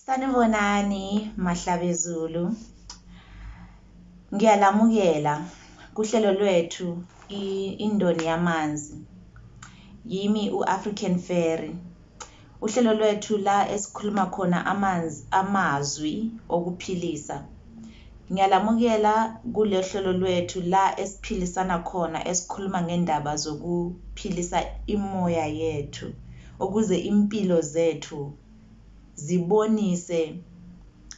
Sanibonani Mahlabezulu. Ngiyalamukela kuhlelo lwethu indoni yamanzi. Yimi uAfrican Fairy. Uhlelo lwethu la esikhuluma khona amazwi okuphilisa. Ngiyalamukela kule hlelo lwethu la esiphilisana khona esikhuluma ngendaba zokuphilisa imoya yethu ukuze impilo zethu zibonise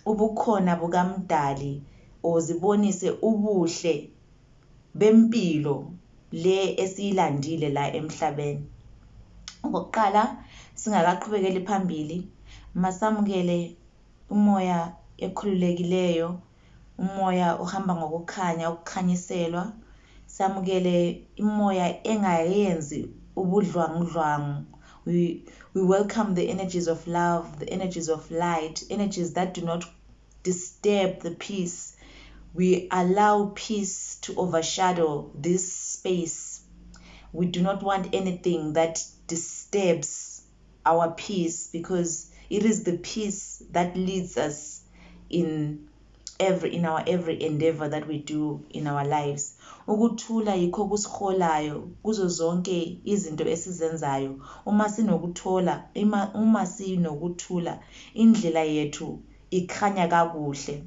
ubukhona bukaMdali ozibonise ubuhle bempilo le esiyilandile la emhlabeni. Ngokuqala singakaqhubekeli phambili, masamukele umoya ekhululekileyo, umoya ohamba ngokukhanya, ukukhanyiselwa. Samukele imoya engayenzi ubudlwangudlwangu. We welcome the energies of love, the energies of light, energies that do not disturb the peace. We allow peace to overshadow this space. We do not want anything that disturbs our peace, because it is the peace that leads us in our every endeavor that we do in our lives. Ukuthula yikho kusiholayo kuzo zonke izinto esizenzayo. Uma sinokuthula indlela yethu ikhanya kakuhle.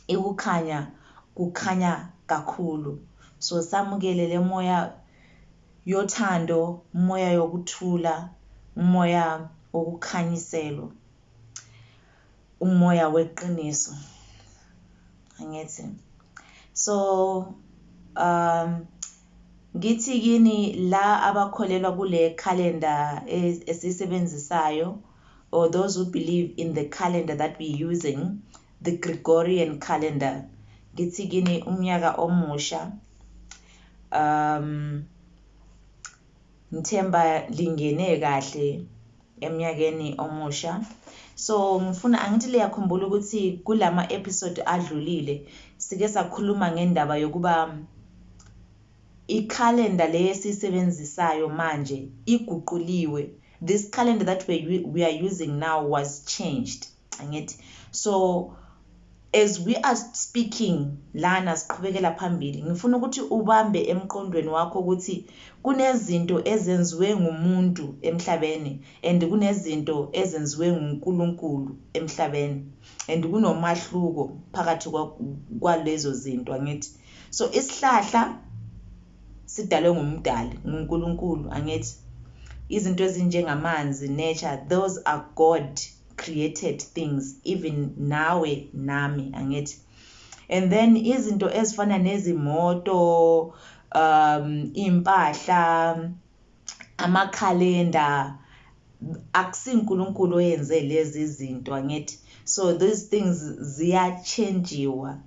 Ikukhanya kukhanya kakhulu. So samukele le moya yothando, moya yokuthula, moya wokukhanyiselwa, umoya weqiniso. Angithi. So ngithi kini la abakholelwa kule calendar esisebenzisayo, or those who believe in the calendar that we're using, the Gregorian calendar, ngithi kini umnyaka omusha. Ngithemba lingene kahle emnyakeni omusha. So ngifuna angithi liyakhumbula ukuthi kulama episode adlulile sike sakhuluma ngendaba yokuba i-calendar le esisebenzisayo manje iguquliwe. This calendar that we are using now was changed. Angithi. So as we are speaking lana siqhubekela phambili, ngifuna ukuthi ubambe emqondweni wakho ukuthi kunezinto ezenziwe ngumuntu emhlabeni and kunezinto ezenziwe nguNkulunkulu emhlabeni, and kunomahluko phakathi kwalezo zinto. Angithi. So isihlahla sidalwe nguMdali, nguNkulunkulu. Angithi. Izinto ezinjengamanzi, nature, those are God created things, even nawe nami. Angithi. And then izinto ezifana nezimoto, impahla, amakhalenda, akusiNkulunkulu oyenze lezi zinto. Angithi. So these things ziyachangewa.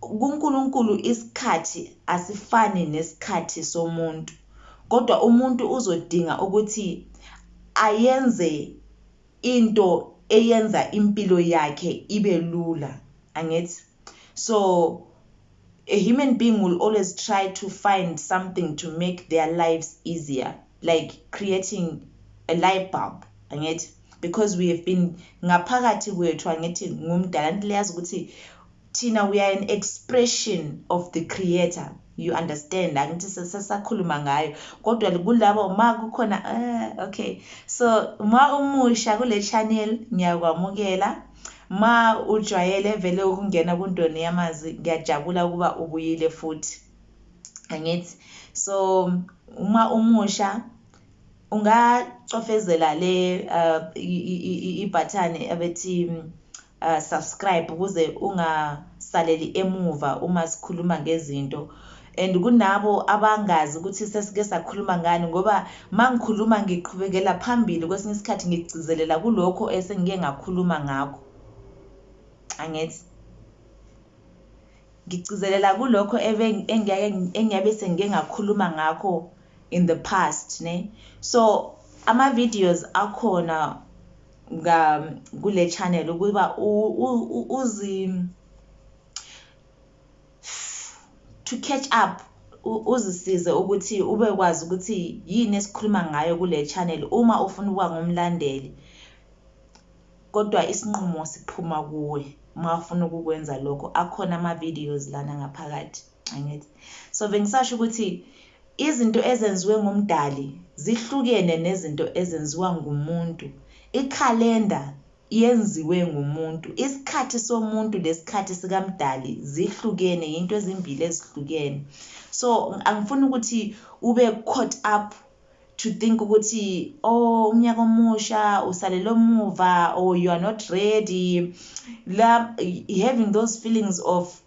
kuNkulunkulu isikhathi asifani nesikhathi somuntu, kodwa umuntu uzodinga ukuthi ayenze into eyenza impilo yakhe ibe lula. Angithi. So a human being will always try to find something to make their lives easier, like creating a light bulb. Angithi. Because we have been ngaphakathi kwethu, angithi, ngumdala. Anti liyazi ukuthi thina we are an expression of the creator. You understand? Angithi sasakhuluma ngayo, kodwa kulabo ma kukhona okay. So ma umusha kule channel ngiyakwamukela. Ma ujwayele vele ukungena kundoni yamazi, ngiyajabula ukuba ubuyile futhi. Angithi. So uma umusha ungacofezela le ibutton abethi subscribe ukuze ungasaleli emuva uma sikhuluma ngezinto. And kunabo abangazi ukuthi sesike sakhuluma ngani, ngoba mangikhuluma ngiqhubekela phambili kwesinye isikhathi ngigcizelela kulokho esengike ngakhuluma ngakho. Angithi. Ngigcizelela kulokho engiyabe sengike ngakhuluma ngakho in the past, ne? So ama videos akhona kule channel ukuba to catch up, uzisize ukuthi ube kwazi ukuthi yini esikhuluma ngayo kule channel uma ufuna ukuba ngumlandeli. kodwa isinqumo siphuma kuwe uma ufuna ukukwenza lokho. Akhona ama-videos lana ngaphakathi, angithi. So bengisasho ukuthi izinto ezenziwe ngumdali zihlukene nezinto ezenziwa ngumuntu. Ikhalenda yenziwe ngumuntu, isikhathi somuntu lesikhathi sikamdali zihlukene, into ezimbili ezihlukene. So angifuni ukuthi ube caught up to think ukuthi oh umnyaka omusha usalele emuva, or you are not ready, having those feelings of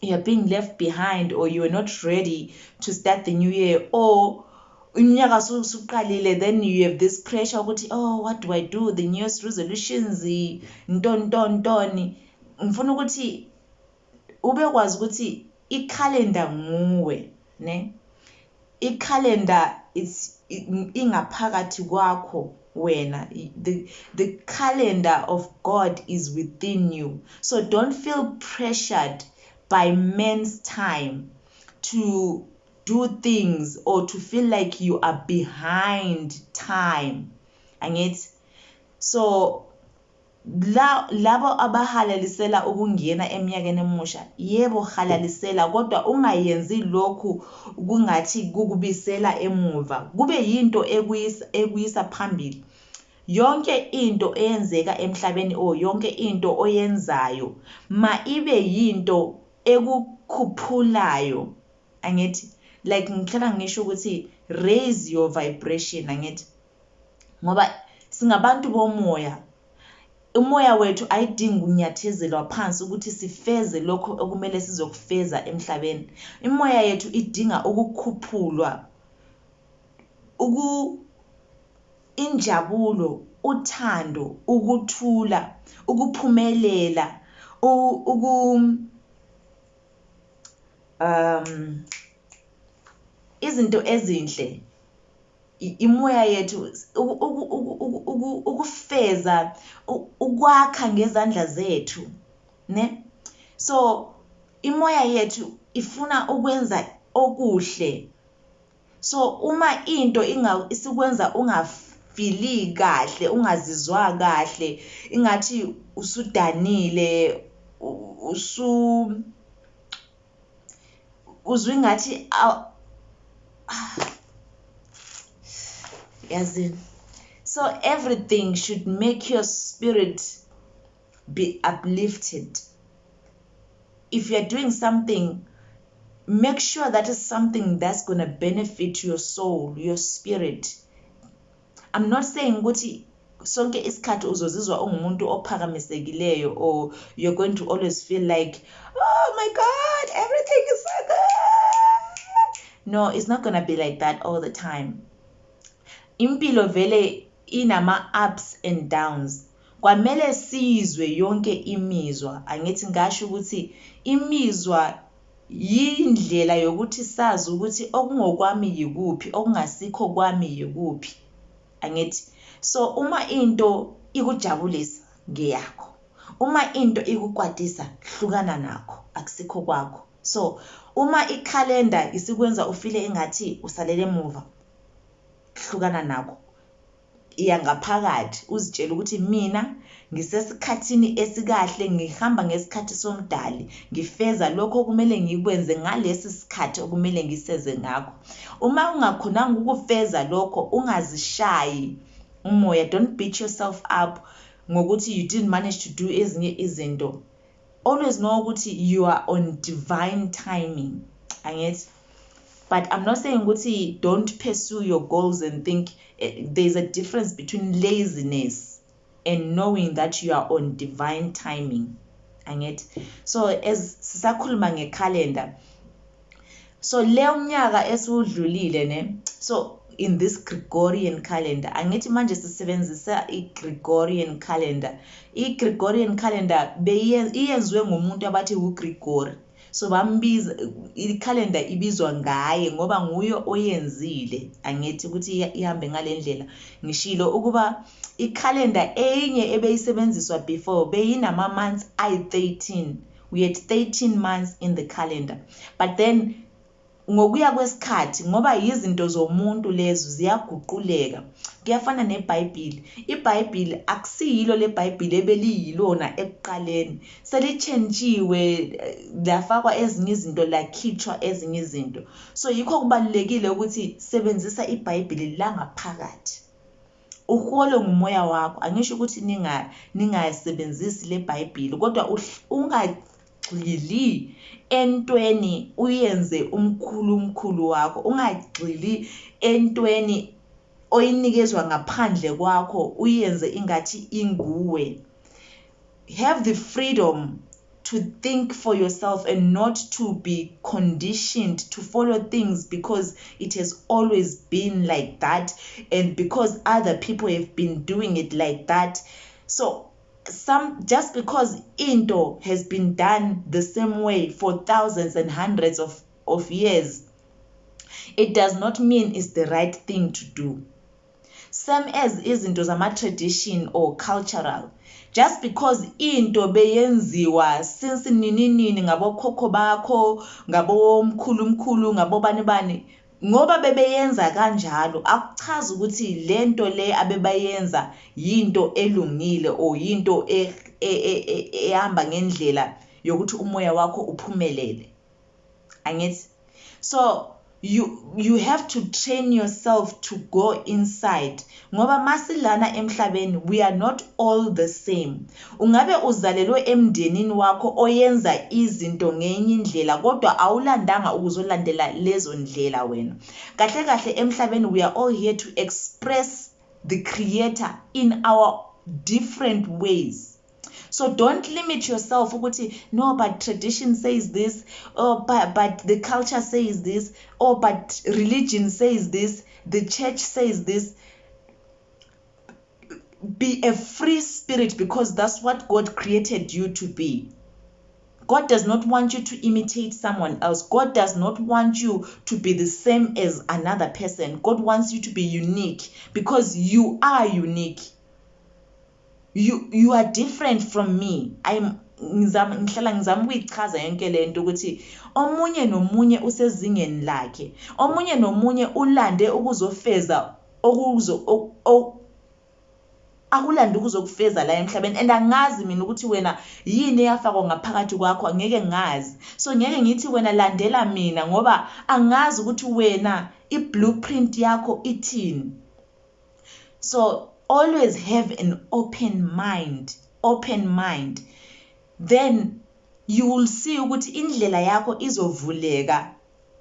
you're being left behind, or you're not ready to start the new year, or unyaka suqalile, then you have this pressure ukuthi oh what do I do, the New Year's resolutions ntoni. Ngifuna ukuthi ube kwazi ukuthi ikhalenda nguwe, ne? Ikhalenda ingaphakathi kwakho wena. The calendar of God is within you. So don't feel pressured by men's time to do things or to feel like you are behind time. Angithi? So labo abahalalisela ukungena eminyakeni emusha, yebo halalisela, kodwa ungayenzi lokhu kungathi kukubisela emuva, kube yinto ekuyisa phambili. Yonke into eyenzeka emhlabeni, or yonke into oyenzayo ma ibe yinto ekukhuphulayo, angithi. Like ngihlala ngisho ukuthi raise your vibration, angithi. Ngoba singabantu bomoya, umoya wethu ayidingi ukunyathezelwa phansi ukuthi sifeze lokho okumele sizokufeza emhlabeni. Imoya yethu idinga ukukhuphulwa, injabulo, uthando, ukuthula, ukuphumelela, izinto ezinhle. Imoya yethu ukufeza, ukwakha ngezandla zethu, ne? So imoya yethu ifuna ukwenza okuhle. So uma into isikwenza ungafili kahle, ungazizwa kahle, ingathi usudanile, uzwe ingathi yazini. So everything should make your spirit be uplifted. If you're doing something, make sure that is something that's going to benefit your soul, your spirit. I'm not saying ukuthi sonke isikhathi uzozizwa ungumuntu ophakamisekileyo, or you're going to always feel like, oh my God, everything is so good. No, it's not going to be like that all the time. Impilo vele inama ups and downs. Kwamele sizwe yonke imizwa. Angithi ngasho ukuthi imizwa yindlela yokuthi sazi ukuthi okungokwami yikuphi, okungasikho kwami yikuphi. Angithi. So uma into ikujabulisa ngeyakho, uma into ikukwatisa hlukana nakho, akusikho kwakho. So uma ikhalenda isikwenza ufile engathi usalele emuva, hlukana nakho. Iya ngaphakathi uzitshela ukuthi mina ngisesikhathini esikahle, ngihamba ngesikhathi somdali, ngifeza lokho okumele ngikwenze ngalesi sikhathi okumele ngiseze ngakho. Uma ungakhonanga ukufeza lokho, ungazishayi umoya. Don't beat yourself up ngokuthi you didn't manage to do ezinye izinto. Always know ukuthi you are on divine timing. Angithi. But I'm not saying ukuthi don't pursue your goals and think there's a difference between laziness and knowing that you are on divine timing. Angithi. So as sisakhuluma ngecalendar, so leyo mnyaka esiudlulile, ne? So in this Gregorian calendar, angithi manje sisebenzisa i-Gregorian calendar. I-Gregorian calendar iyenziwe ngumuntu abathi uGregory. So bambiza i-calendar ibizwa ngaye ngoba nguye oyenzile. Angithi ukuthi ihambe ngalendlela. Ngishilo ukuba i-calendar enye ebeyisebenziswa before beyinama months ayi-13. We had 13 months in the calendar. But then ngokuya kwesikhathi, ngoba izinto zomuntu lezo ziyaguquleka, kuyafana neBhayibheli. iBhayibheli akusiyilo leBhayibheli ebeliyilona ekuqaleni, selitshentshiwe lafakwa ezinye izinto, lakhitshwa ezinye izinto. So yikho kubalulekile ukuthi sebenzisa iBhayibheli langaphakathi, uholwe ngumoya wakho. Angisho ukuthi ningasebenzisi leBhayibheli, kodwa ungagxili entweni uyenze umkhulu wakho, ungagxili entweni oyinikezwa ngaphandle kwakho uyenze ingathi inguwe. Have the freedom to think for yourself and not to be conditioned to follow things because it has always been like that and because other people have been doing it like that. So just because into has been done the same way for thousands and hundreds of years, it does not mean it's the right thing to do. Same as izinto zama-tradition or cultural. Just because into beyenziwa since nini ngabokhokho bakho, ngabomkhulu, ngabobani, ngoba bebeyenza kanjalo, akuchaza ukuthi lento le abebayenza yinto elungile or yinto ehamba ngendlela yokuthi umoya wakho uphumelele. Angithi? So you have to train yourself to go inside, ngoba masilana emhlabeni we are not all the same. Ungabe uzalelwe emndenini wakho oyenza izinto ngenye indlela kodwa awulandanga ukuzolandela lezo ndlela wena. Kahle emhlabeni we are all here to express the Creator in our different ways. So don't limit yourself ukuthi no, but tradition says this, or but the culture says this, or but religion says this, the church says this. Be a free spirit because that's what God created you to be. God does not want you to imitate someone else. God does not want you to be the same as another person. God wants you to be unique because you are unique. You are different from me. Ngihlala ngizama ukuyichaza yonke lento ukuthi omunye nomunye usezingeni lakhe. Omunye nomunye ulande ukuzofeza akulanda ukuzokufeza la emhlabeni, and angazi mina ukuthi wena yini eyafakwa ngaphakathi kwakho, angeke ngazi. So ngeke ngithi wena landela mina ngoba angazi ukuthi wena i-blueprint yakho ithini. So always have an open mind, then you will see ukuthi indlela yakho izovuleka,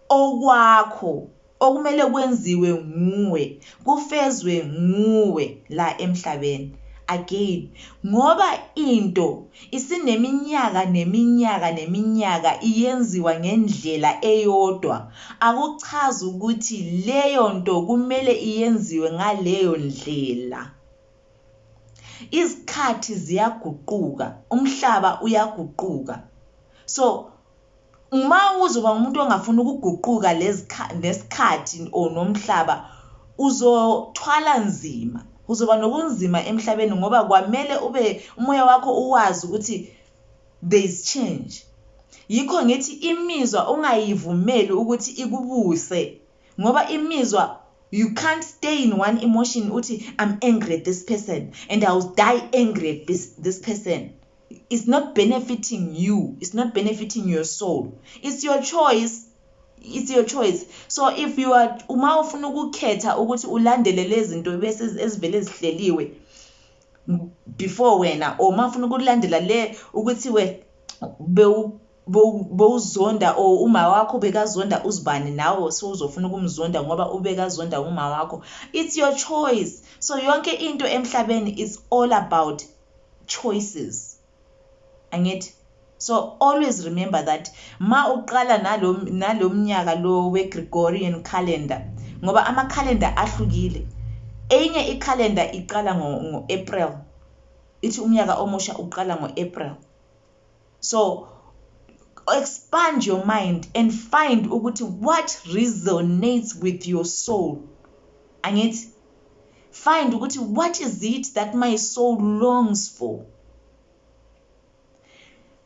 okwakho okumele kwenziwe nguwe, kufezwe nguwe la emhlabeni. Again, ngoba into isineminyaka iyenziwa ngendlela eyodwa, akuchaza ukuthi leyo nto kumele iyenziwe ngaleyo ndlela. Izikhathi ziyaguquka, umhlaba uyaguquka. So uma uzoba umuntu ongafuna ukuguquka lesikhathi or nomhlaba, uzothwala nzima, uzoba nobunzima emhlabeni ngoba kwamele umoya wakho uwazi ukuthi there is change. Yikho ngithi imizwa ungayivumeli ukuthi ikubuse, ngoba imizwa, you can't stay in one emotion uthi I'm angry at this person and I'll die angry at this person. It's not benefiting you. It's not benefiting your soul. It's your choice. So if you are uma ufuna ukukhetha ukuthi ulandele lezi zinto bese ezivele zihleliwe before wena, or uma ufuna ukulandela le ukuthi we bowuzonda or uma wakho bekazonda uzibani nawe so uzofuna ukumzonda ngoba ubekazonda uma wakho, it's your choice. So yonke into emhlabeni is all about choices. Angithi? So always remember that ma uqala nalo mnyaka lo we-Gregorian calendar, ngoba ama-calendar ahlukile. Enye i-calendar iqala ngo-April, ithi umnyaka omusha uqala ngo-April. So expand your mind and find ukuthi what resonates with your soul. Angithi? Find ukuthi what is it that my soul longs for.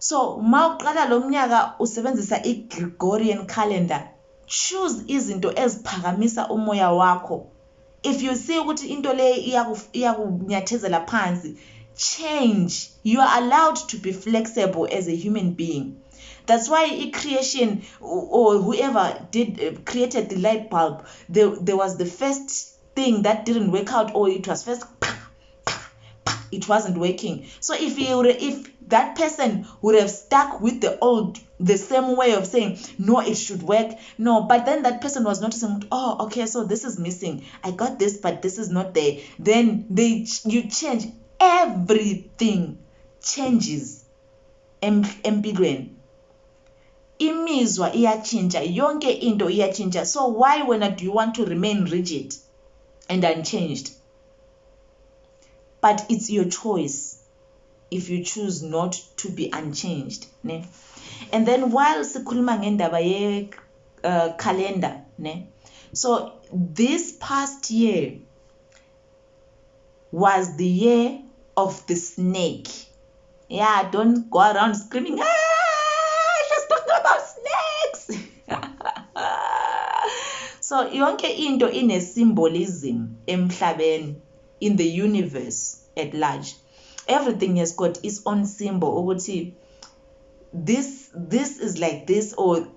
So ma uqala lo mnyaka usebenzisa i-Gregorian calendar, choose izinto eziphakamisa umoya wakho if you see ukuthi into le iyakunyathezela phansi, change. You are allowed to be flexible as a human being. That's why creation or whoever did created the light bulb, there was the first thing that didn't work out, or it was first it wasn't working. So if that person would have stuck with the same way of saying no, it should work, no, but then that person was noticing, oh, okay, so this is missing, I got this but this is not there, then you change. Everything changes empilweni. Imizwa iyachinja, yonke into iyachinja. So why when do you want to remain rigid and unchanged? But it's your choice if you choose not to be unchanged, ne? And then while sikhuluma ngendaba ye calendar, ne? So this past year was the year of the snake. Yeah, don't go around screaming, she's talking about snakes. So yonke into ine symbolism emhlabeni, in the universe at large. Everything has got its own symbol. Ukuthi this is like this, or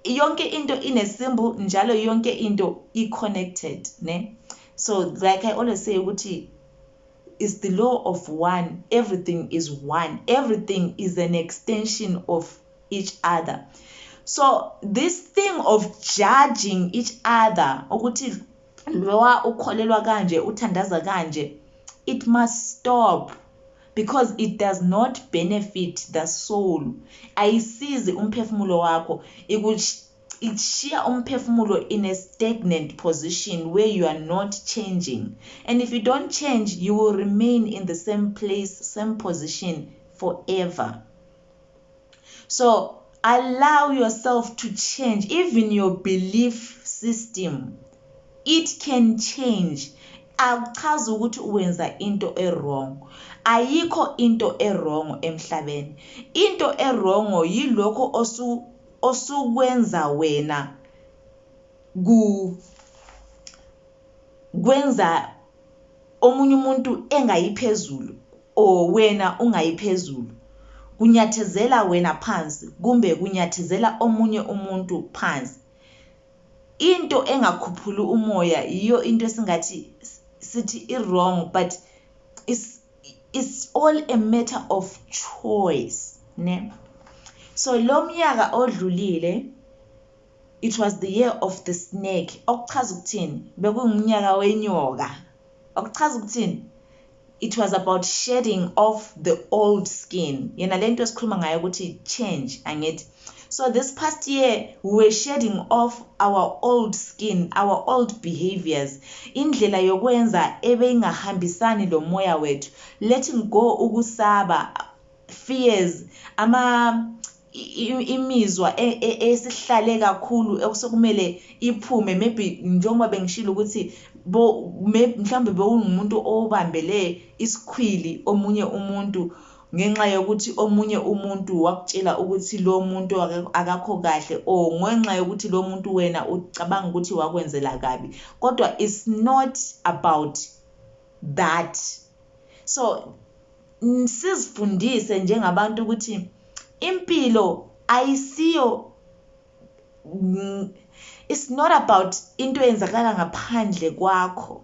yonke into ine symbol, njalo yonke into connected, ne? So like I always say, ukuthi it's the law of one. Everything is one. Everything is an extension of each other. So this thing of judging each other, ukuthi lowa ukholelwa kanje, uthandaza kanje, it must stop, because it does not benefit the soul. Ayisizi umphefumulo wakho, ikushiya umphefumulo in a stagnant position where you are not changing. And if you don't change, you will remain in the same place, same position forever. So allow yourself to change. Even your belief system, it can change. Akuchazi ukuthi uwenza into wrong. Ayikho into wrong emhlabeni. Into wrong yilokho osukwenza wena kwenza omunye umuntu engayiphezulu, o wena ungayiphezulu, kunyathezela wena phansi kumbe kunyathezela omunye umuntu phansi. Into engakhuphula umoya iyo into esingathi sithi wrong, but it's all a matter of choice, ne? So lo mnyaka odlulile, it was the year of the snake. Okuchaza ukuthini? Bekungumnyaka wenyoka. Okuchaza ukuthini? It was about shedding off the old skin. Yena lento esikhuluma ngayo ukuthi change, angithi. So this past year, we were shedding off our old skin, our old behaviors. Indlela yokwenza ebengahambisani lo moya wethu. Letting go ukusaba, fears, imizwa esihlale kakhulu okusekumele iphume. Maybe njengoba bengishilo ukuthi mhlambe bewungumuntu obambele isikhwili omunye umuntu, ngenxa yokuthi omunye umuntu wakutshela ukuthi lo muntu akakho kahle, o ngenxa yokuthi lo muntu wena ucabanga ukuthi wakwenzela kabi. Kodwa it's not about that. So sizifundise njengabantu ukuthi impilo ayisiyo, it's not about into eyenzakala ngaphandle kwakho.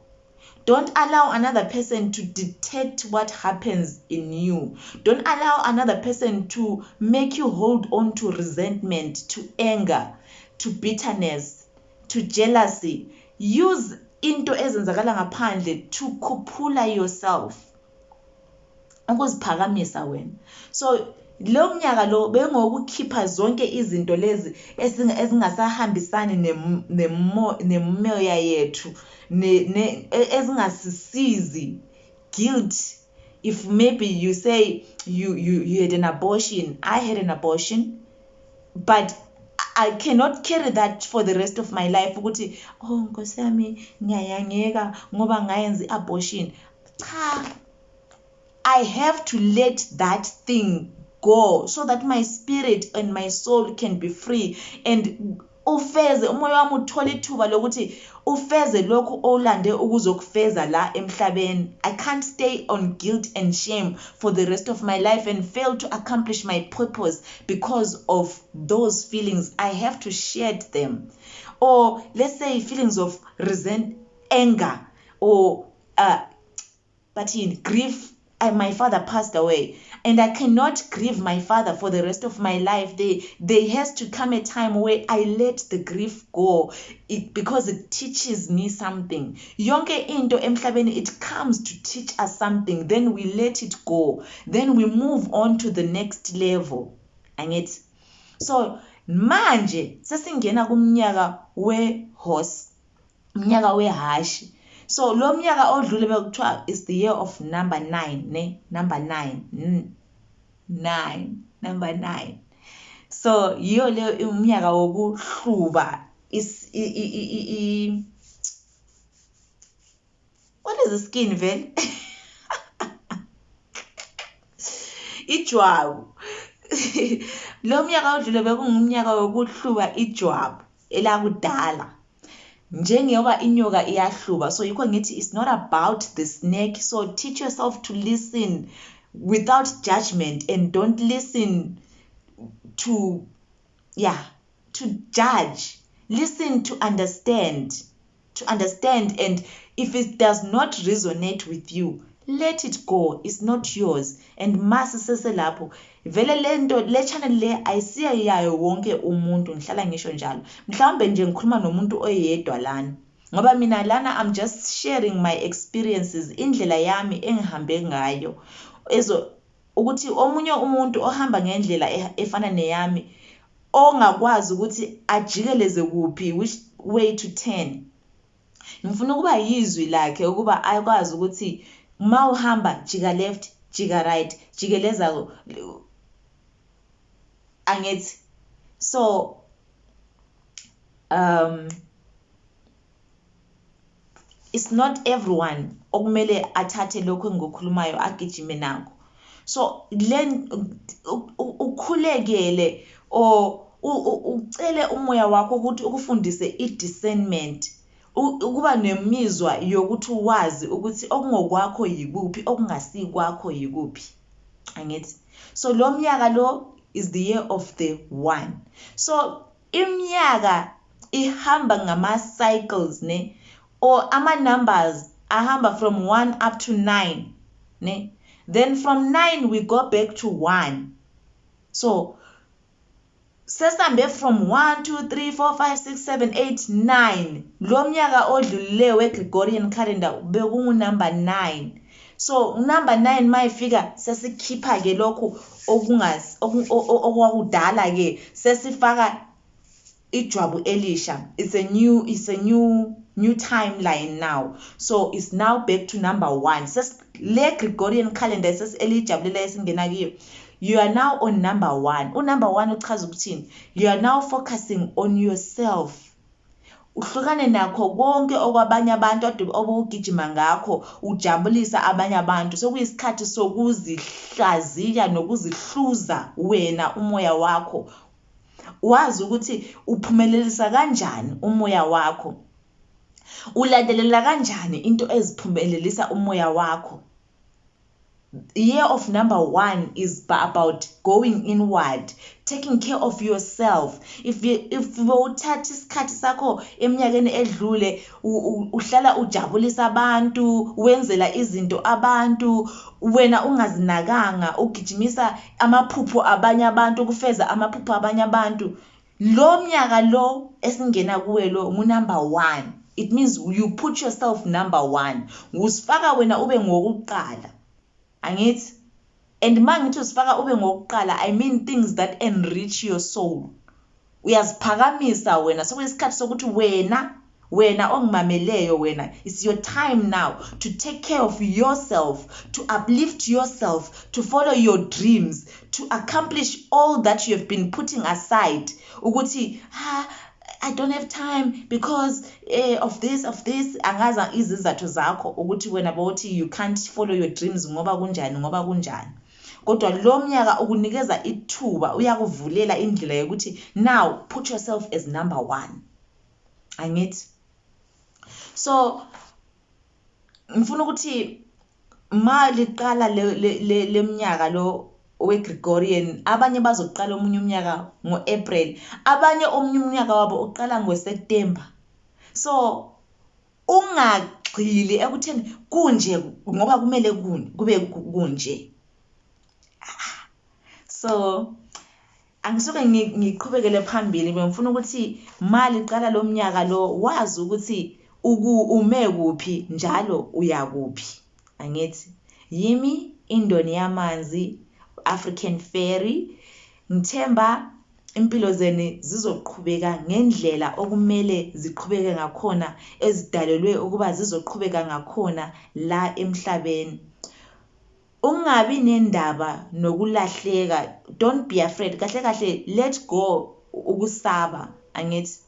Don't allow another person to dictate what happens in you. Don't allow another person to make you hold on to resentment, to anger, to bitterness, to jealousy. Use into ezenzakala ngaphandle to khuphula yourself, ukuziphakamisa wena. So lo mnyaka lo bengokukhipha zonke izinto lezi ezingasahambisani nemoya yethu, ezingasisizi. Guilt. If maybe you say you had an abortion, I had an abortion, but I cannot carry that for the rest of my life. Ukuthi oh Nkosi yami ngiyayangeka ngoba ngayenza abortion. Cha, I have to let that thing go so that my spirit and my soul can be free. And ufeze umoya wami uthola ithuba lokuthi ufeze lokhu olande ukuzokufeza la emhlabeni. I can't stay on guilt and shame for the rest of my life and fail to accomplish my purpose because of those feelings. I have to shed them. Or let's say feelings of anger, or but in grief. My father passed away, and I cannot grieve my father for the rest of my life. There has to come a time where I let the grief go, because it teaches me something. Yonke into emhlabeni, it comes to teach us something. Then we let it go. Then we move on to the next level. Angithi? So manje sesingena kumnyaka we-horse, umnyaka wehashi. So lo mnyaka odlule bekuthiwa is the year of number 9, ne? Number 9. 9. Number 9. So yiyo le umnyaka wokuhluba what is the skin vele? Ijwabu. Lo mnyaka odlule bekungumnyaka wokuhluba ijwabu elakudala. Njengoba inyoka iyahluba, so yikho ngithi it's not about the snake. So teach yourself to listen without judgment, and don't listen to judge. Listen to understand, and if it does not resonate with you, let it go. It's not yours. And mase seselapho vele lento le channel le ayisiya yayo wonke umuntu, ngihlala ngisho njalo. Mhlawumbe nje ngikhuluma nomuntu oyedwa lana, ngoba mina lana I'm just sharing my experiences, indlela yami engihambe ngayo, ukuthi omunye umuntu ohamba ngendlela efana neyami ongakwazi ukuthi ajikeleze kuphi, which way to turn. Ngifuna ukuba yizwi lakhe ukuba akwazi ukuthi uma uhamba jika left, jika right, jikeleza angithi. So it's not everyone okumele athathe lokho engikukhulumayo agijime nako. So ukhulekele or ucele umoya wakho ukuthi ukufundise i-discernment, ukuba nemizwa yokuthi wazi ukuthi okungokwakho yikuphi, okungasikwakho yikuphi. Angithi? So lo mnyaka lo is the year of the 1. So iminyaka ihamba ngama cycles, ne, or ama numbers ahamba from 1 up to 9, ne. Then from 9 we go back to 1. So sesambe from 1 2 3 4 5 6 7 8 9. Lo mnyaka odlulile we-Gregorian calendar bekungu number 9. So number 9 mayifika sesikhipha ke lokho okwakudala ke, sesifaka ijwabu elisha. It's a new timeline now. So it's now back to number 1. Le Gregorian calendar seselijabulela esingena kiyo, you are now on number 1. Number 1 uchaza ukuthini? You are now focusing on yourself. Uhlukane nakho konke okwabanye abantu obugijima ngakho ujabulisa abanye abantu. Sokuyisikhathi sokuzihlaziya nokuzihluza wena umoya wakho. Wazi ukuthi uphumelelisa kanjani umoya wakho. Ulandelela kanjani into eziphumelelisa umoya wakho. The year of number 1 is about going inward, taking care of yourself. If uthatha isikhathi sakho eminyakeni edlule uhlala ujabulisa abantu, wenzela izinto abantu, wena ungazinakanga, ugijimisa amaphupho abanye abantu, kufeza amaphupho abanye abantu, lo mnyaka lo esingena kuwe lo number 1. It means you put yourself number 1. Usifaka wena ube ngokuqala. Angithi? And mangithi usifaka ube ngokuqala, I mean things that enrich your soul. Uyaziphakamisa wena. Sokuyisikhathi sokuthi wena ongimameleyo wena, it's your time now to take care of yourself, to uplift yourself, to follow your dreams, to accomplish all that you have been putting aside. Ukuthi I don't have time because of this. Angaza izizathu zakho ukuthi wena bothi you can't follow your dreams ngoba kunjani. kodwa lo mnyaka ukunikeza ithuba, uyakuvulela indlela yokuthi now put yourself as number 1. Angithi? So ngifuna ukuthi ma liqala leminyaka lo we-Gregorian, abanye bazoqala omunye umnyaka ngo-April, abanye omunye umnyaka wabo uqala ngo-September. So ungagxili ekutheni kunje ngoba kumele kube kunje. So angisuke ngiqhubekele phambili, ngifuna ukuthi mali qala lo mnyaka lo wazi ukuthi ume kuphi njalo uya kuphi. Angithi yimi indoni yamanzi, African Fairy. Ngithemba impilo zeni zizoqhubeka ngendlela okumele ziqhubeke ngakhona, ezidalelwe ukuba zizoqhubeka ngakhona la emhlabeni. Ungabi nendaba nokulahleka, don't be afraid. Kahle kahle let go ukusaba. Angithi?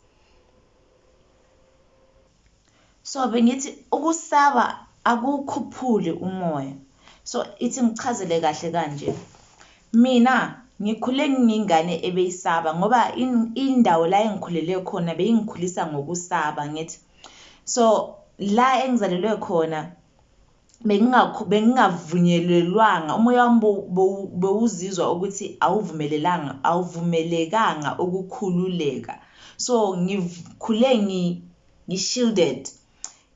So bengithi ukusaba akukhuphuli umoya. So ithi ngichazele kahle kanje. Mina ngikhule ngingane ebeyisaba ngoba indawo la engikhulele khona beyingikhulisa ngokusaba. Ngithi so la engizalelwe khona bengingavunyelelwanga, umoya wami bewuzizwa ukuthi awuvumelekanga ukukhululeka. So ngikhule ngi-shielded,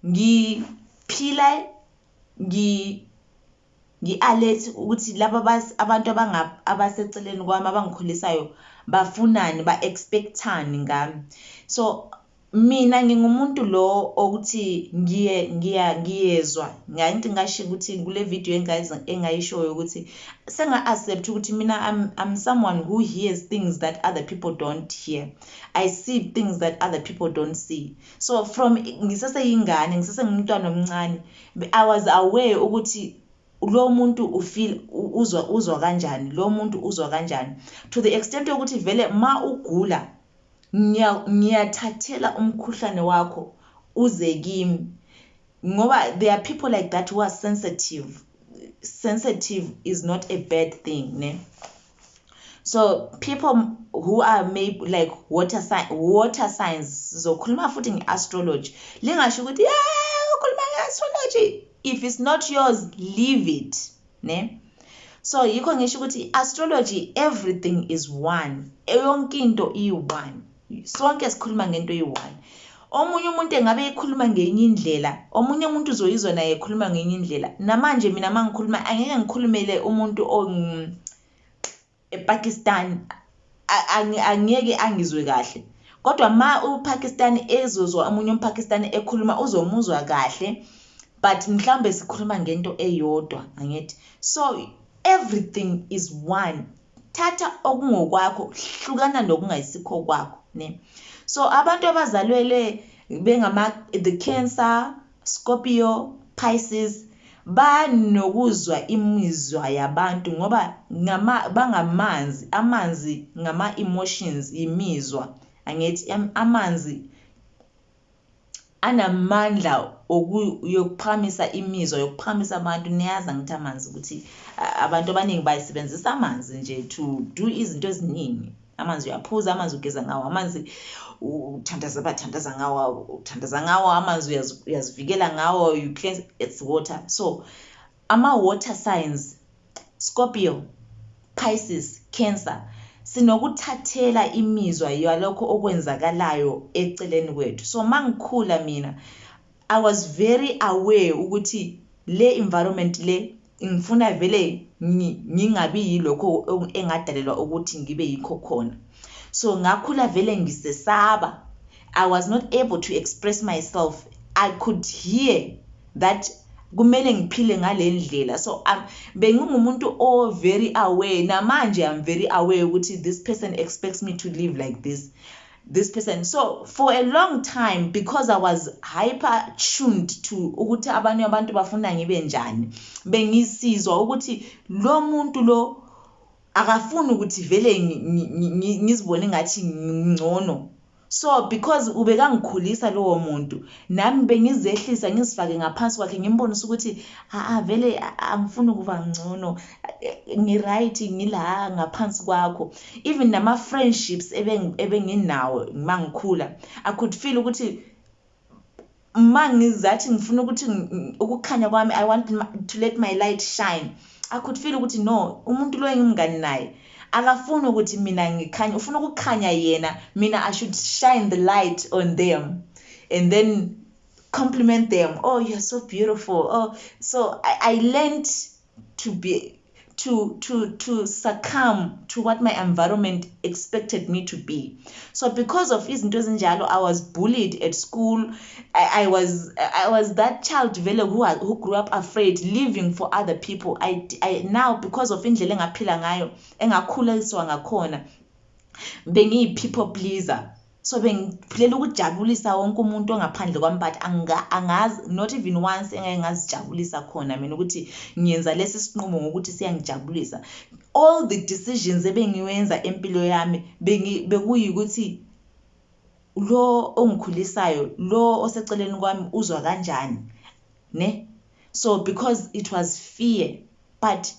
ngiphila ngi-alert ukuthi laba abantu abaseceleni kwami abangikhulisayo bafunani, ba-expectani ngami. So mina ngingumuntu lo ukuthi ngiyezwa ngathi ngasho ukuthi kule video engayishoyo ukuthi senga-accept ukuthi mina I'm someone who hears things that other people don't hear. I see things that other people don't see. So from ngisaseyingane, ngisasengumntwana omncane, I was aware ukuthi lo muntu uzwa kanjani, lo muntu uzwa kanjani, to the extent yokuthi vele ma ugula ngiyathathela umkhuhlane wakho uze kimi, ngoba there are people like that who are sensitive. Sensitive is not a bad thing, ne? So people who are maybe like water signs, zokhuluma futhi nge-astrology, lingasho ukuthi ukhuluma nge-astrology. If it's not yours, leave it, ne? So yikho ngisho ukuthi astrology, everything is one, yonke into iyi-one, sonke sikhuluma ngento eyi-one. Omunye umuntu engabe ekhuluma ngenye indlela, omunye umuntu uzoyizwa naye ekhuluma ngenye indlela. Namanje mina mangikhuluma angeke ngikhulumele umuntu ePakistan, angeke angizwe kahle, kodwa ma uPakistan ezozwa omunye uMpakistani ekhuluma uzomuzwa kahle, but mhlambe sikhuluma ngento eyodwa. Angithi? So everything is one. Thatha okungokwakho, hlukana nokungayisikho kwakho, ne? So abantu abazalwele the Cancer, Scorpio, Pisces banokuzwa imizwa yabantu ngoba bangamanzi, amanzi ngama emotions, imizwa. Angithi amanzi anamandla yokuphamisa imizwa, yokuphamisa abantu. Niyazi ngithi amanzi ukuthi abantu abaningi bayisebenzisa amanzi nje to do izinto eziningi. Amanzi uyaphuza, amanzi ugeza ngawo, amanzi uthandaza ngawo, amanzi uyazivikela ngawo, you cleanse, it's water. So ama-water signs, Scorpio, Pisces, Cancer, sinokuthathela imizwa yalokho okwenzakalayo eceleni kwethu. So mangikhula mina, I was very aware ukuthi le environment le ngifuna vele ngingabi yilokho engadalelwa ukuthi ngibe yikho khona. So ngakhula vele ngisesaba. I was not able to express myself. I could hear that kumele ngiphile ngale ndlela. So bengingumuntu very aware. Namanje I'm very aware ukuthi this person expects me to live like this person. So for a long time, because I was hyper tuned to ukuthi abanye abantu bafuna ngibe njani, bengisizwa ukuthi lo muntu lo akafuni ukuthi vele ngizibone ngathi ngcono So because ubekangikhulisa lowo muntu nami bengizehlisa ngizifake ngaphansi kwakhe ngimbonisa ukuthi vele angifuni ukuba ngcono ngiright ngila ngaphansi kwakho. Even nama friendships ebenginawo mangikhula I could feel ukuthi mangizathi ngifuna ukuthi ukukhanya kwami I want to let my light shine. I could feel ukuthi no, umuntu lo engimngani naye akafuni ukuthi mina ngikhanye, ufuna ukukhanya yena, mina I should shine the light on them and then compliment them. Oh, you're so beautiful. Oh, so I learned to be to succumb to what my environment expected me to be. So because of izinto ezinjalo, I was bullied at school. I was that child who grew up afraid, living for other people. I now, because of indlela engaphila ngayo engakhuliswa ngakhona, bengiyi people pleaser. So bengiphilela ukujabulisa wonke umuntu ongaphandle kwami, but angazi, not even once engeke ngazijabulisa khona mina ukuthi ngiyenza lesi sinqumo ngokuthi siyangijabulisa. All the decisions ebengiwenza empilo yami bekuyikuthi lo ongikhulisayo, lo oseceleni kwami uzwa kanjani, ne? So because it was fear. But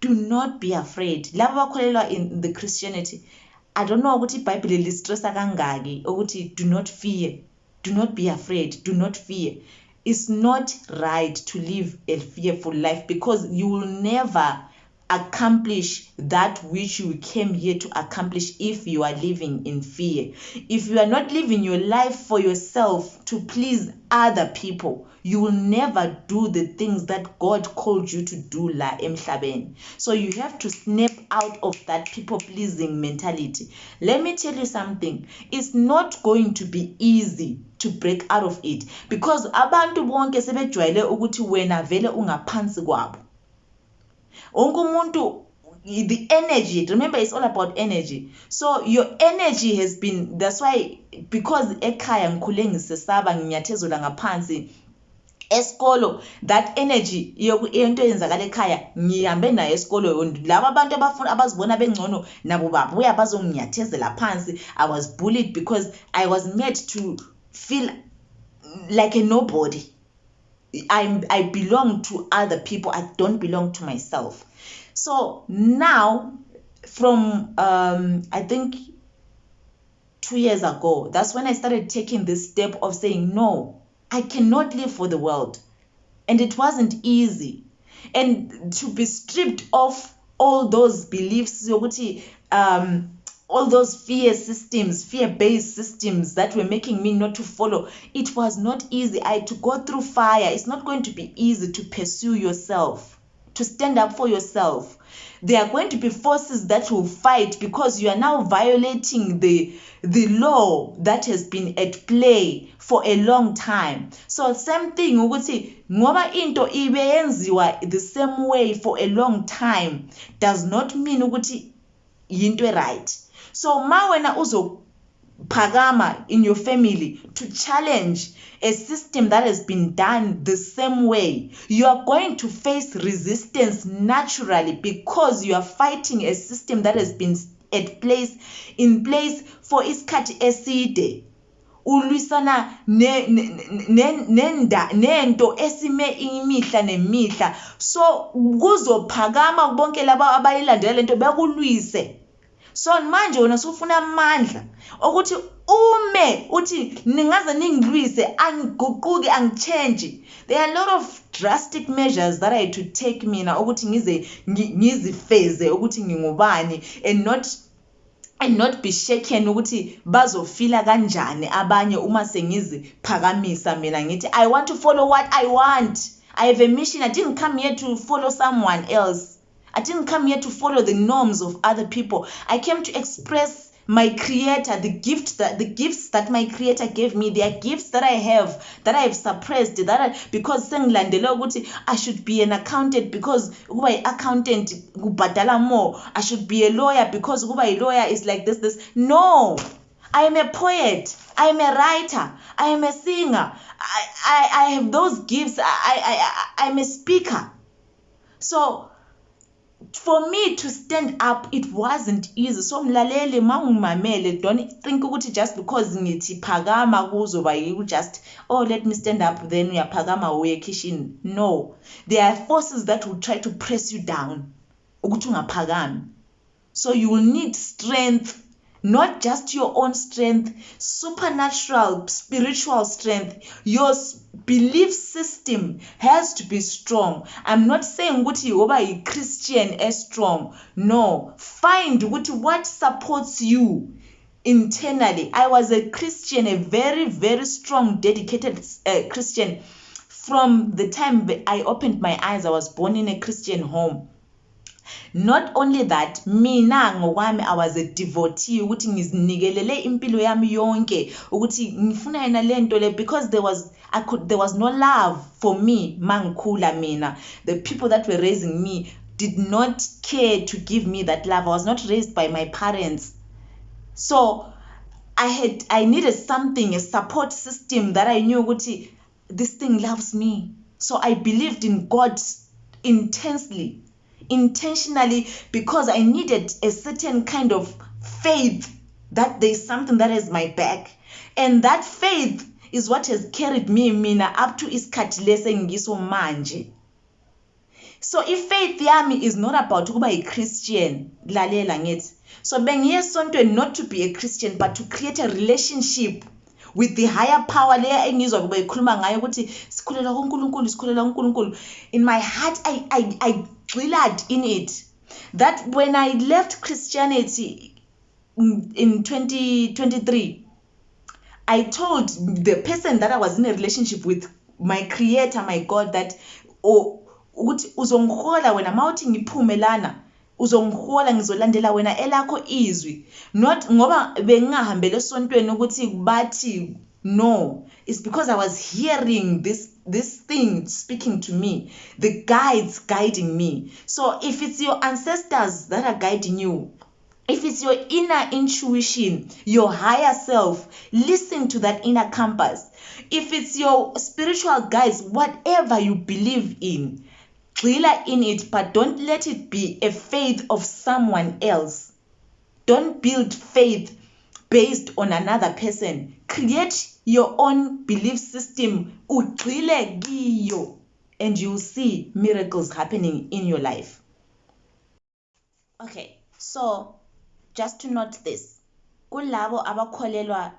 do not be afraid. Laba bakholelwa in the Christianity, I don't know ukuthi iBhayibheli listressa kangaki ukuthi do not fear, do not be afraid, do not fear. It's not right to live a fearful life because you will never accomplish that which you came here to accomplish if you are living in fear. If you are not living your life for yourself to please other people, you will never do the things that God called you to do la emhlabeni. So you have to snap out of that people pleasing mentality. Let me tell you something, it's not going to be easy to break out of it because abantu bonke sebejwayele ukuthi wena vele ungaphansi kwabo. Umuntu, the energy, remember it's all about energy. So your energy has been, that's why, because ekhaya ngikhule ngisesaba nginyathezela ngaphansi esikolo, that energy into eyenzakala ekhaya ngihambe nayo esikolo. Laba abantu abazibona bengcono nabo babuya bazonginyathezela phansi. I was bullied because I was made to feel like a nobody. I belong to other people. I don't belong to myself. So now, from I think 2 years ago, that's when I started taking this step of saying, no, I cannot live for the world. And it wasn't easy. And to be stripped of all those beliefs, all those fear-based systems that were making me not to follow, it was not easy. I had to go through fire. It's not going to be easy to pursue yourself, to stand up for yourself. There are going to be forces that will fight because you are now violating the law that has been at play for a long time. So same thing, ukuthi ngoba into ibeyenziwa the same way for a long time does not mean ukuthi yinto right. So ma wena uzophakama in your family to challenge a system that has been done the same way, you are going to face resistance naturally because you are fighting a system that has been in place for isikhathi eside. Ulwisana nento esime imihla nemihla. So kuzophakama bonke laba abayilandela lento bekulwise. So manje wena usufuna amandla ukuthi ume uthi ningaze ningilwise angiguquki angichange. There are a lot of drastic measures that I had to take mina ukuthi ngizifeze ukuthi ngingubani and not be shaken ukuthi bazofila kanjani abanye uma sengiziphakamisa mina ngithi I want to follow what I want. I have a mission. I didn't come here to follow someone else. I didn't come here to follow the norms of other people. I came to express my creator, the gifts that my creator gave me. There are gifts that I have suppressed, because sengilandele ukuthi I should be an accountant because ukuba accountant kubhadala more. I should be a lawyer because ukuba a lawyer is like this. No, I am a poet. I am a writer. I am a singer. I have those gifts. I'm a speaker. So for me to stand up, it wasn't easy. So mlaleli mangumamele, don't think ukuthi just because ngithi phakama kuzoba you just, oh, let me stand up, then uyaphakama uye kitchen. No, there are forces that will try to press you down ukuthi ungaphakami. So you will need strength, not just your own strength, supernatural, spiritual strength. Your belief system has to be strong. I'm not saying ukuthi yoba a Christian is strong. No, find what supports you internally. I was a Christian, a very, very strong, dedicated Christian. From the time I opened my eyes, I was born in a Christian home. Not only that, mina ngokwami I was a devotee ukuthi ngizinikelele impilo yami yonke ukuthi ngifuna yena lento le, because there was no love for me mangikhula mina. The people that were raising me did not care to give me that love. I was not raised by my parents. So I needed something, a support system that I knew ukuthi this thing loves me. So I believed in God intentionally, because I needed a certain kind of faith that there's something that has my back, and that faith is what has carried me mina up to isikhathi lese ngiso manje. So if faith yami is not about ukuba a Christian, lalela ngithi, so bengiye esontweni not to be a Christian but to create a relationship with the higher power leya engizwa kube ikhuluma ngayo ukuthi sikhulela kuNkulunkulu. In my heart I glad in it, that when I left Christianity in 2023, I told the person that I was in a relationship with, my creator, my God, that ukuthi uzongihola wena mawuthi ngiphume lana, uzongihola ngizolandela wena elakho izwi, not ngoba bengahambele esontweni ukuthi bathi. No, it's because I was hearing this thing speaking to me, the guides guiding me. So if it's your ancestors that are guiding you, if it's your inner intuition, your higher self, listen to that inner compass. If it's your spiritual guides, whatever you believe in, gxila in it, but don't let it be a faith of someone else. Don't build faith based on another person. Create your own belief system, ugxile kiyo, and you'll see miracles happening in your life. Okay, so just to note this, kulabo abakholelwa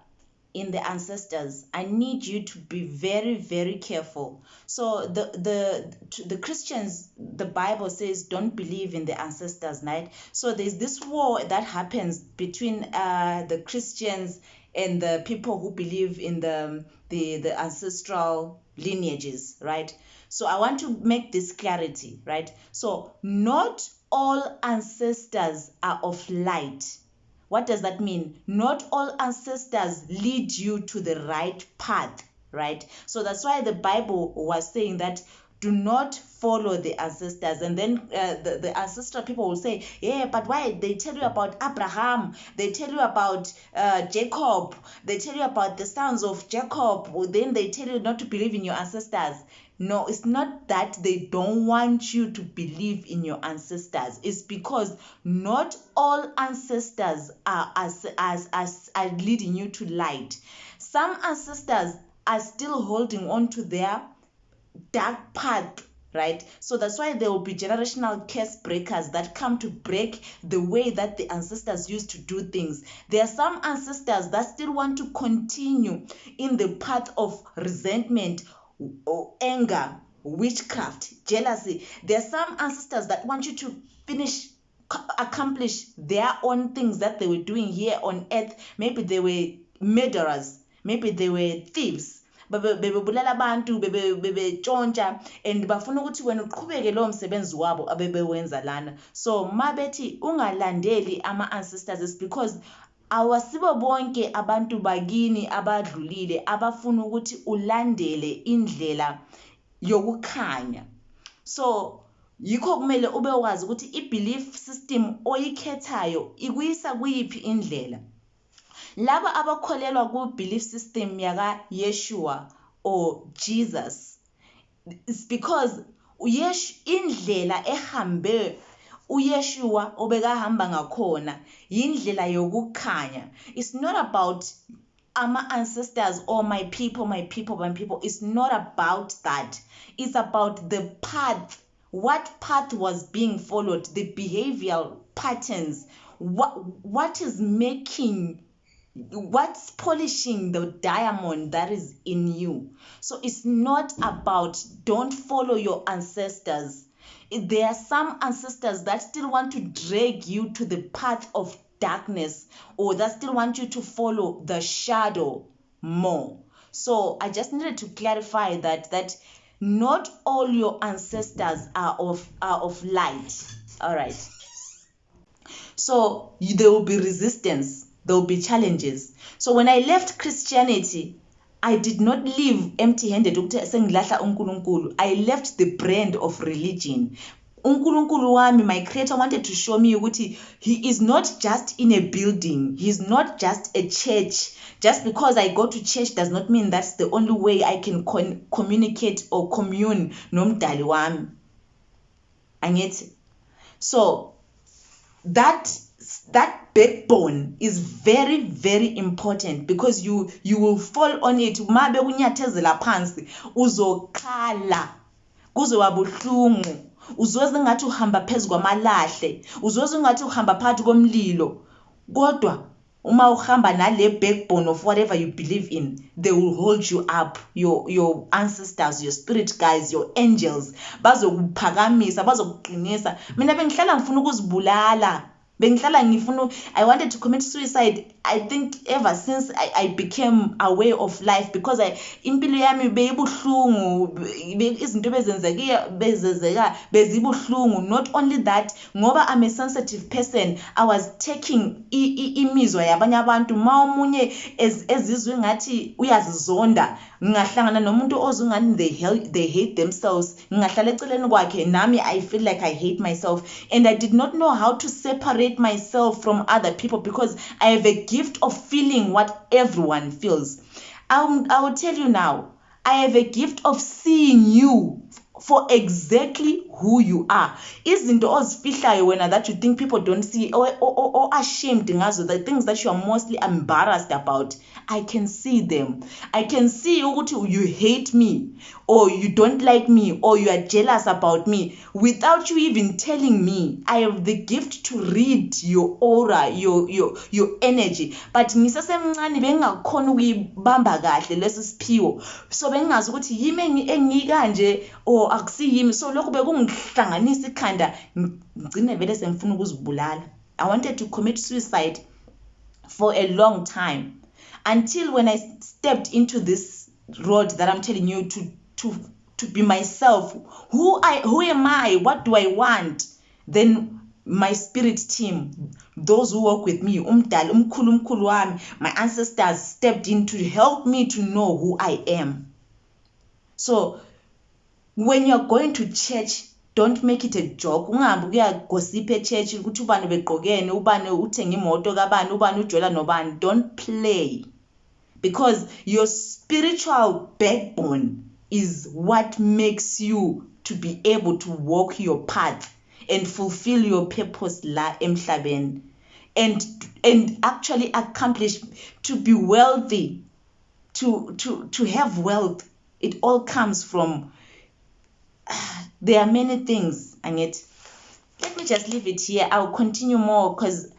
in the ancestors, I need you to be very, very careful. So the Christians, the Bible says don't believe in the ancestors, right? So there's this war that happens between the Christians and the people who believe in the ancestral lineages, right? So I want to make this clarity, right? So not all ancestors are of light. What does that mean? Not all ancestors lead you to the right path, right? So that's why the Bible was saying that do not follow the ancestors. And then the ancestral people will say, yeah, but why? They tell you about Abraham, they tell you about Jacob, they tell you about the sons of Jacob, then they tell you not to believe in your ancestors. No, it's not that they don't want you to believe in your ancestors. It's because not all ancestors are leading you to light. Some ancestors are still holding on to their dark path, right? So that's why there will be generational curse breakers that come to break the way that the ancestors used to do things. There are some ancestors that still want to continue in the path of resentment, or anger, witchcraft, jealousy. There are some ancestors that want you to accomplish their own things that they were doing here on earth. Maybe they were murderers, maybe they were thieves, bebebulala abantu, bebetshontsha, and bafuna ukuthi wena uqhubeke lo msebenzi wabo abebewenza lana. So mabethi ungalandeli ama ancestors is because awasibo bonke abantu bakini abadlulile abafuna ukuthi ulandele indlela yokukhanya. So yikho kumele ube wazi ukuthi i-belief system oyikhethayo ikuyisa kuyiphi indlela. Laba abakholelwa ku-belief system yaka Yeshua or Jesus, it's because indlela ehambe uYeshua obekahamba ngakhona indlela yokukhanya. It's not about my ancestors or my people. It's not about that. It's about the path. What path was being followed, the behavioral patterns, what's polishing the diamond that is in you. So it's not about don't follow your ancestors. There are some ancestors that still want to drag you to the path of darkness, or that still want you to follow the shadow more. So I just needed to clarify that not all your ancestors are of light. All right. So there will be resistance, there will be challenges. So when I left Christianity, I did not leave empty-handed. I left the brand of religion. uNkulunkulu wami, my creator, wanted to show me ukuthi he is not just in a building, he's not just a church. Just because I go to church does not mean that's the only way I can communicate or commune nomdali wami. Angithi? So that backbone is very, very important, because you will fall on it. Mabe unyathezela phansi uzokhala, kuzoba buhlungu, uzozwe ngathi uhamba phezu kwamalahle, uzozwe ngathi uhamba phakathi komlilo. Kodwa uma uhamba nale backbone of whatever you believe in, they will hold you up. Your ancestors, your spirit guides, your angels bazokuphakamisa, bazokuqinisa. Mina bengihlala ngifuna ukuzibulala, I wanted to commit suicide. I think ever since I became aware of life, because impilo yami beyibuhlungu, izinto bezibuhlungu. Not only that, ngoba I'm a sensitive person, I was taking imizwa yabanye abantu. Ma omunye ezizwe ngathi uyazizonda, ngahlangana nomuntu ozungani they hate themselves, ngahlala eceleni kwakhe, nami I feel like I hate myself, and I did not know how to separate myself from other people, because I have a gift of feeling what everyone feels. I will tell you now, I have a gift of seeing you for exactly who you are. Izinto ozifihlayo wena that you think people don't see, or ashamed ngazo, the things that you are mostly embarrassed about, I can see them. I can see ukuthi you hate me, or you don't like me, or you are jealous about me without you even telling me. I have the gift to read your aura, your energy. But ngisasemncane bengakhona ukuyibamba kahle lesi siphiwo, so bengazi ukuthi yimi engikanje or akusiyimi. So lokho bekungihlanganisa ikhanda, ngcine vele semfuna ukuzibulala. I wanted to commit suicide for a long time, until when I stepped into this road that I'm telling you, to be myself. Who am I? What do I want? Then my spirit team, those who work with me, umkhulu wami, my ancestors stepped in to help me to know who I am. So when you're going to church, don't make it a joke. Ungahambi kuya gossip church ukuthi ubani begqokene, ubani uthenga imoto kabani, ubani ujola nobani. Don't play, because your spiritual backbone is what makes you to be able to walk your path and fulfill your purpose la emhlabeni, and actually accomplish, to be wealthy, to have wealth. It all comes from there are many things. And yet, let me just leave it here. I'll continue more, because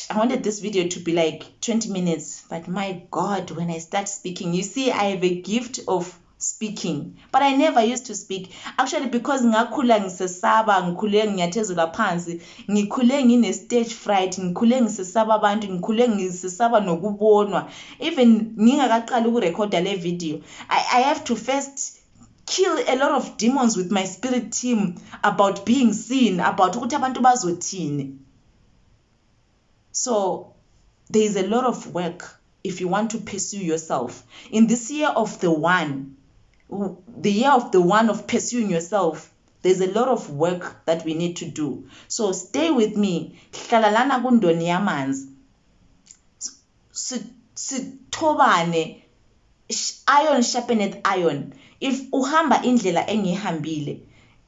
I wanted this video to be like 20 minutes, but my God, when I start speaking, you see, I have a gift of speaking, but I never used to speak, actually, because ngakhula ngisesaba, ngikhule ngiyathezula phansi, ngikhule ngine stage fright, ngikhule ngisesaba abantu, ngikhule ngisesaba nokubonwa. Even ngingakaqala ukurecorda le video, I have to first kill a lot of demons with my spirit team about being seen, about ukuthi abantu bazothini. So there is a lot of work if you want to pursue yourself. In this year of the one of pursuing yourself, there's a lot of work that we need to do. So stay with me. Hlalana kundoni yamanzi. Sithobane. Iron sharpeneth iron. If uhamba indlela engihambile,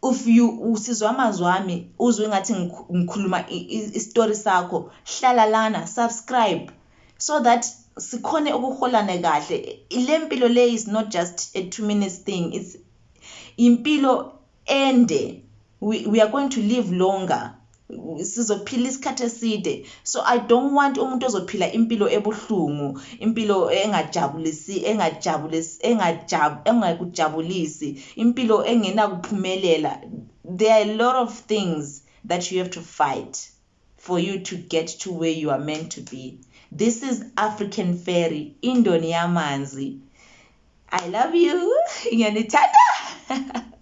if you usizwa amazwi ami uzwe engathi ngikhuluma isitori sakho, hlala lana, subscribe so that sikhone ukuholana kahle. Le mpilo le is not just a 2 minutes thing, it's impilo ende. We are going to live longer, sizophila isikhathi eside. So I don't want umuntu ozophila impilo ebuhlungu, impilo engakujabulisi, impilo engenakuphumelela. There are a lot of things that you have to fight for you to get to where you are meant to be. This is African Fairy, Indoni Yamanzi. I love you. Ngiyanithanda.